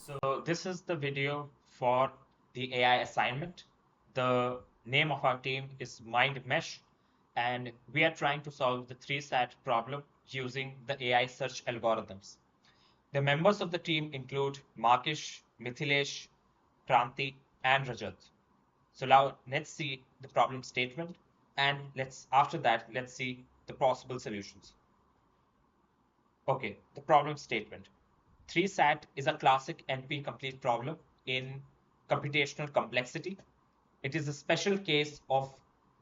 So this is the video for the AI assignment. The name of our team is Mind Mesh, and we are trying to solve the 3-SAT problem using the AI search algorithms. The members of the team include Markish, Mithilesh, Kranti, and Rajat. So now let's see the problem statement, and after that let's see the possible solutions. Okay, the problem statement. 3-SAT is a classic NP-complete problem in computational complexity. It is a special case of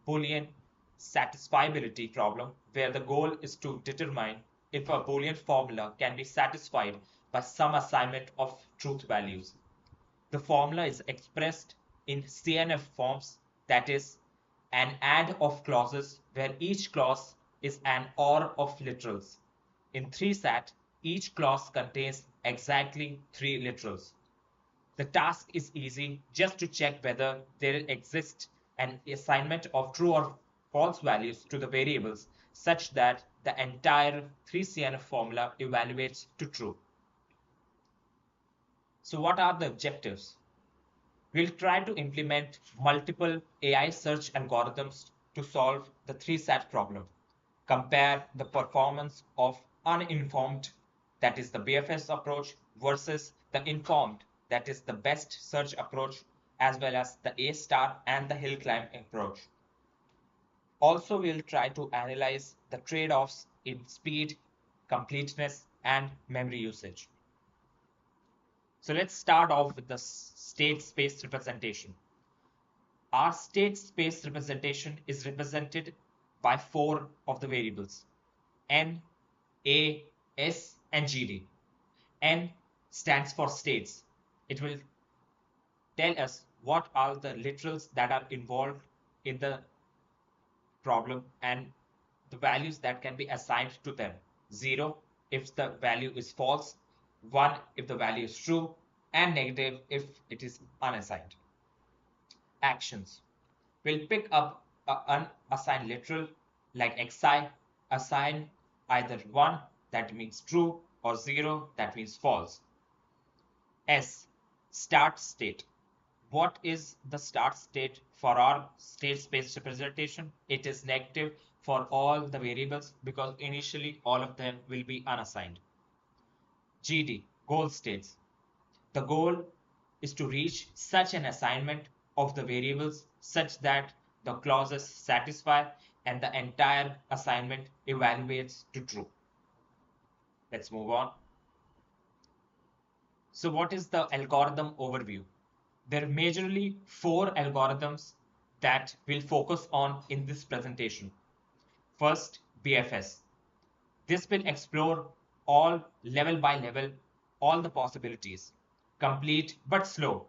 Boolean satisfiability problem where the goal is to determine if a Boolean formula can be satisfied by some assignment of truth values. The formula is expressed in CNF forms, that is, an AND of clauses where each clause is an OR of literals. In 3-SAT, each clause contains exactly 3 literals. The task is easy, just to check whether there exists an assignment of true or false values to the variables such that the entire 3CNF formula evaluates to true. So what are the objectives? We'll try to implement multiple AI search algorithms to solve the 3-SAT problem. Compare the performance of uninformed, that is the BFS approach, versus the informed, that is the best search approach, as well as the A star and the hill climb approach. Also, we'll try to analyze the trade-offs in speed, completeness, and memory usage. So let's start off with the state space representation. Our state space representation is represented by 4 of the variables: N, A, S, and GD. N stands for states. It will tell us what are the literals that are involved in the problem and the values that can be assigned to them. 0 if the value is false, 1 if the value is true, and negative if it is unassigned. Actions. We'll pick up an unassigned literal like xi, assign either 1, that means true, or 0, that means false. S, start state. What is the start state for our state space representation? It is negative for all the variables because initially all of them will be unassigned. GD, goal states. The goal is to reach such an assignment of the variables such that the clauses satisfy and the entire assignment evaluates to true. Let's move on. So what is the algorithm overview? There are majorly 4 algorithms that we'll focus on in this presentation. First, BFS. This will explore all level by level, all the possibilities. Complete but slow,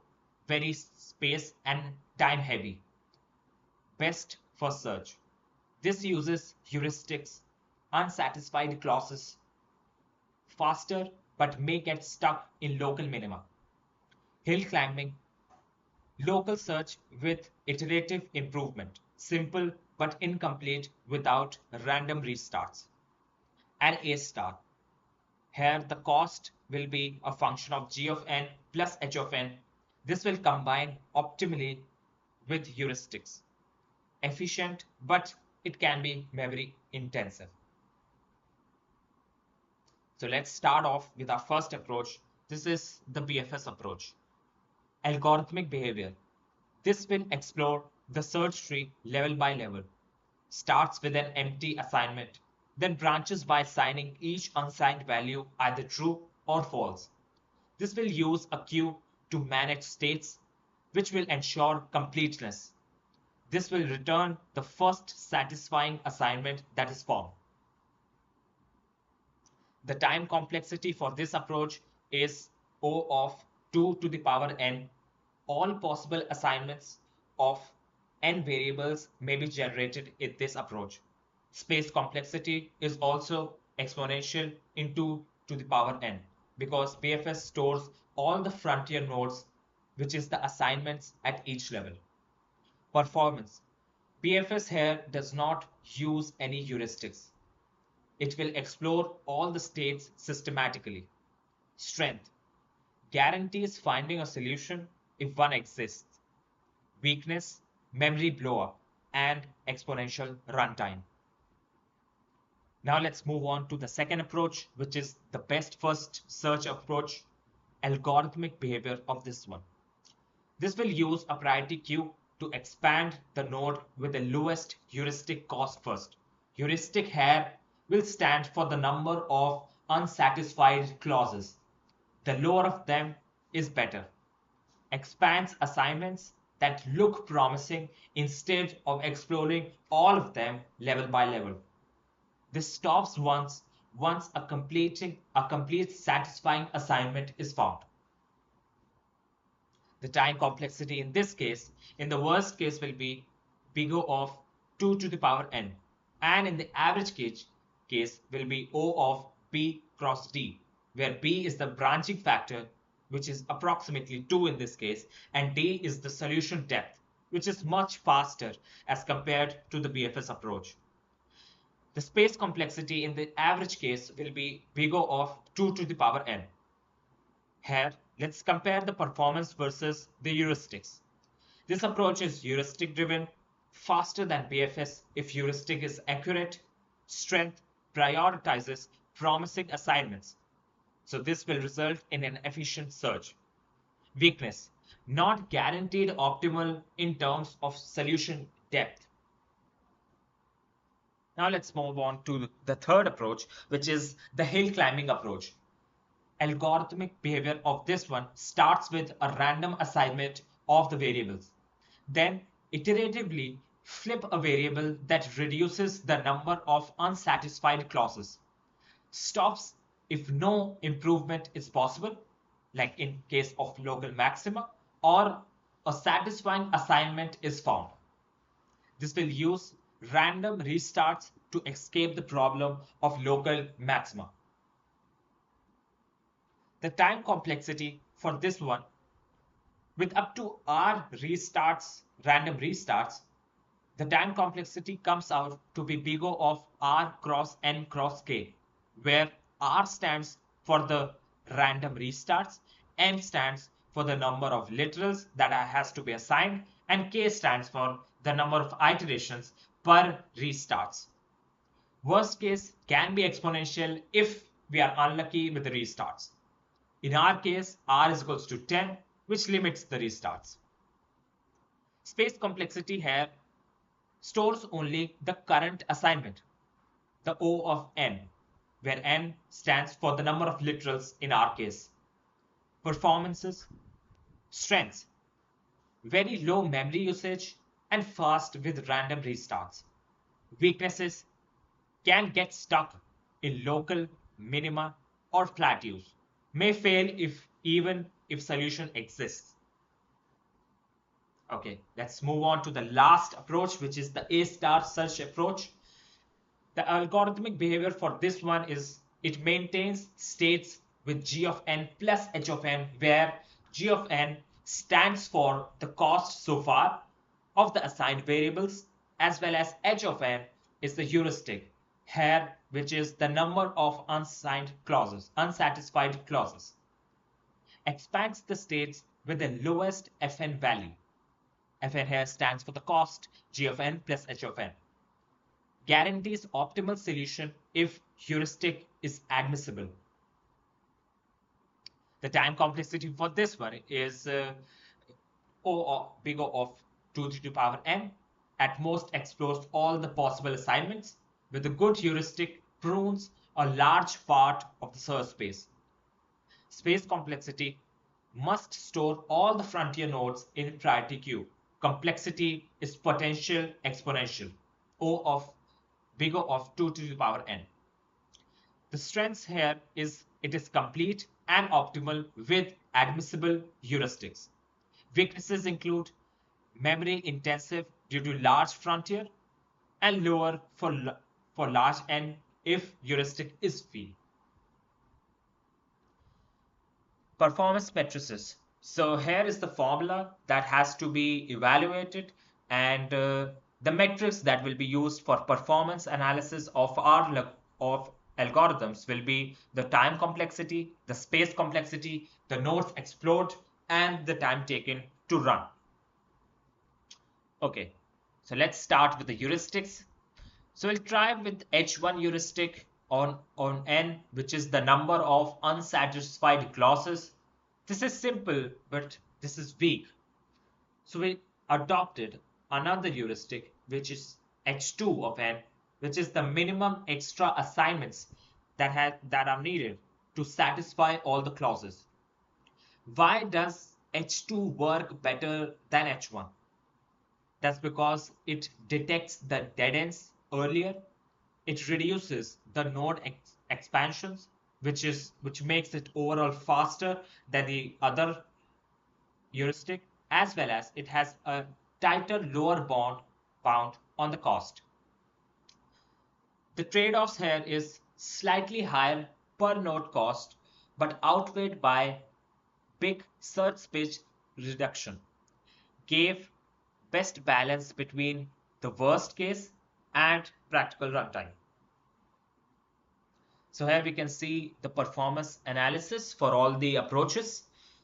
very space and time heavy. Best for search. This uses heuristics, unsatisfied clauses, faster but may get stuck in local minima. Hill climbing, local search with iterative improvement, simple but incomplete without random restarts. And A star. Here the cost will be a function of g of n plus h of n. This will combine optimally with heuristics. Efficient, but it can be memory intensive. So let's start off with our first approach. This is the BFS approach. Algorithmic behavior. This will explore the search tree level by level. Starts with an empty assignment, then branches by assigning each unsigned value either true or false. This will use a queue to manage states, which will ensure completeness. This will return the first satisfying assignment that is formed. The time complexity for this approach is O of 2 to the power n. All possible assignments of n variables may be generated in this approach. Space complexity is also exponential in 2 to the power n because BFS stores all the frontier nodes, which is the assignments at each level. Performance. BFS here does not use any heuristics. It will explore all the states systematically. Strength. guarantees finding a solution if one exists. Weakness, memory blow-up, and exponential runtime. Now let's move on to the second approach, which is the best first search approach, algorithmic behavior of this one. This will use a priority queue to expand the node with the lowest heuristic cost first. Heuristic here will stand for the number of unsatisfied clauses. The lower of them is better. Expands assignments that look promising instead of exploring all of them level by level. This stops once a complete satisfying assignment is found. The time complexity in this case, in the worst case, will be big O of 2 to the power n, and in the average case will be O of B cross D, where B is the branching factor, which is approximately 2 in this case, and D is the solution depth, which is much faster as compared to the BFS approach. The space complexity in the average case will be big O of 2 to the power n. Here, let's compare the performance versus the heuristics. This approach is heuristic driven, faster than BFS if heuristic is accurate. Strength prioritizes promising assignments. So this will result in an efficient search. Weakness, not guaranteed optimal in terms of solution depth. Now let's move on to the third approach, which is the hill climbing approach. Algorithmic behavior of this one starts with a random assignment of the variables. Then iteratively flip a variable that reduces the number of unsatisfied clauses. Stops if no improvement is possible, like in case of local maxima, or a satisfying assignment is found. This will use random restarts to escape the problem of local maxima. The time complexity for this one, with up to R restarts, random restarts, the time complexity comes out to be big O of R cross N cross K, where R stands for the random restarts, N stands for the number of literals that has to be assigned, and K stands for the number of iterations per restarts. Worst case can be exponential if we are unlucky with the restarts. In our case, R is equals to 10, which limits the restarts. Space complexity here stores only the current assignment, the O of n, where n stands for the number of literals in our case. Performances, strengths, very low memory usage and fast with random restarts. Weaknesses can get stuck in local minima or plateaus. May fail even if solution exists. Okay, let's move on to the last approach, which is the A star search approach. The algorithmic behavior for this one is it maintains states with g of n plus h of n, where g of n stands for the cost so far of the assigned variables, as well as h of n is the heuristic here, which is the number of unsatisfied clauses. Expands the states with the lowest fn value. Fn here stands for the cost, g of n plus h of n. Guarantees optimal solution if heuristic is admissible. The time complexity for this one is big O of 2 to the power n. At most explores all the possible assignments. With a good heuristic, prunes a large part of the search space. Space complexity must store all the frontier nodes in priority queue. Complexity is potential exponential. O of big O of 2 to the power n. The strengths here is it is complete and optimal with admissible heuristics. Weaknesses include memory intensive due to large frontier and lower for large n if heuristic is weak. Performance matrices. So here is the formula that has to be evaluated, and the metrics that will be used for performance analysis of algorithms will be the time complexity, the space complexity, the nodes explode, and the time taken to run. Okay, so let's start with the heuristics. So we'll try with H1 heuristic on n, which is the number of unsatisfied clauses. This is simple, but this is weak. So we adopted another heuristic, which is H2 of n, which is the minimum extra assignments that are needed to satisfy all the clauses. Why does H2 work better than H1? That's because it detects the dead ends earlier. It reduces the node expansions, which makes it overall faster than the other heuristic, as well as it has a tighter lower bound on the cost. The trade-offs here is slightly higher per node cost, but outweighed by big search space reduction. Gave best balance between the worst case and practical runtime. So here we can see the performance analysis for all the approaches.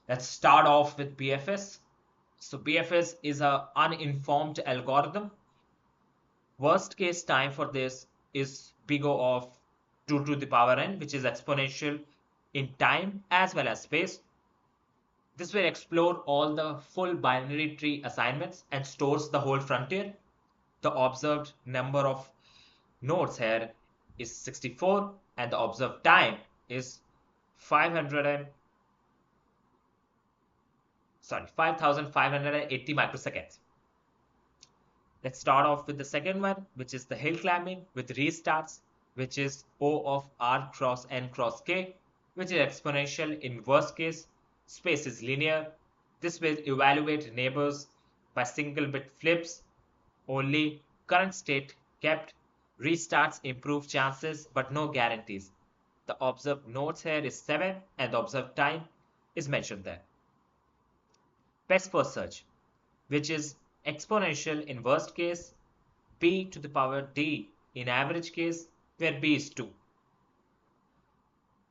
Let's start off with BFS. So BFS is an uninformed algorithm. Worst case time for this is big O of 2 to the power n, which is exponential in time as well as space. This will explore all the full binary tree assignments and stores the whole frontier. The observed number of nodes here is 64 and the observed time is 5580 microseconds. Let's start off with the second one, which is the hill climbing with restarts, which is O of R cross N cross K, which is exponential in worst case. Space is linear. This will evaluate neighbors by single bit flips only. Current state kept. Restarts improve chances but no guarantees. The observed nodes here is 7 and the observed time is mentioned there. Best first search, which is exponential in worst case, b to the power d in average case, where b is 2.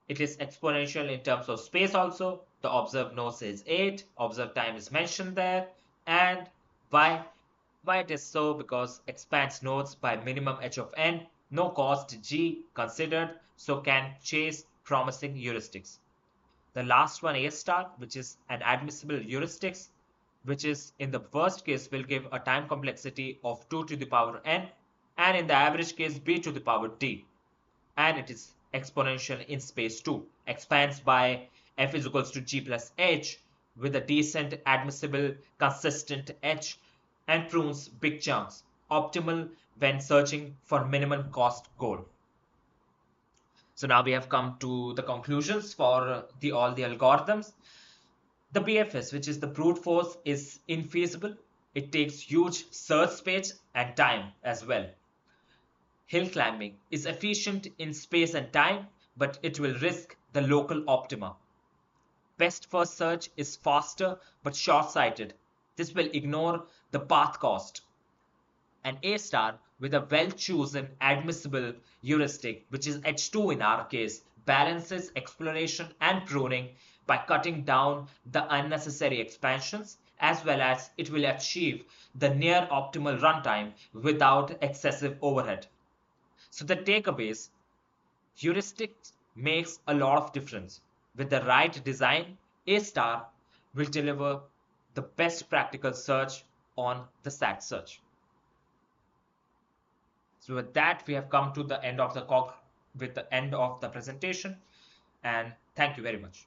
It is exponential in terms of space also. The observed nodes is 8, observed time is mentioned there, and why it is so? Because expands nodes by minimum h of n, no cost g considered, so can chase promising heuristics. The last one, A star, which is an admissible heuristics, which is in the worst case will give a time complexity of 2 to the power n, and in the average case b to the power d, and it is exponential in space too, expands by f is equals to g plus h with a decent admissible consistent h, and prunes big chunks, optimal when searching for minimum cost goal. So now we have come to the conclusions for all the algorithms. The BFS, which is the brute force, is infeasible. It takes huge search space and time as well. Hill climbing is efficient in space and time, but it will risk the local optima. Best first search is faster but short-sighted. This will ignore the path cost. An A star with a well-chosen admissible heuristic, which is H2 in our case, balances exploration and pruning by cutting down the unnecessary expansions, as well as it will achieve the near optimal runtime without excessive overhead. So the takeaways, heuristics makes a lot of difference. With the right design, A star will deliver the best practical search on the SAT search. So with that, we have come to the end of the presentation, and thank you very much.